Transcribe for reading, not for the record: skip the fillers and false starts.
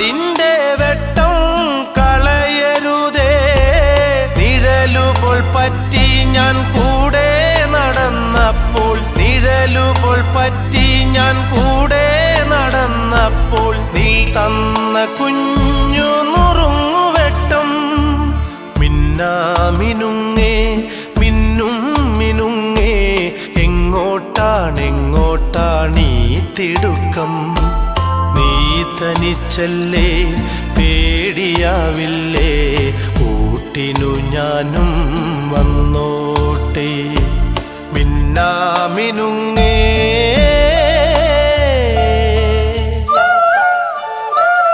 നാടിൻ്റെ വെട്ടം കളയരുതേ. നിഴലുപോൾ പറ്റി ഞാൻ കൂടെ നടന്നപ്പോൾ, നിഴലുപോൾ പറ്റി ഞാൻ കൂടെ നടന്നപ്പോൾ, നീ തന്ന കുഞ്ഞു നുറുങ്ങുവെട്ടം മിന്നാമിനുങ്ങേ മിന്നും മിനുങ്ങേ. എങ്ങോട്ടാണെങ്ങോട്ടാണീ തിടുക്കം? നീ തനിച്ചല്ലേ, പേടിയാവില്ലേ? കൂട്ടിനു ഞാനും വന്നോട്ടെ. മിന്നാമിനുങ്ങേ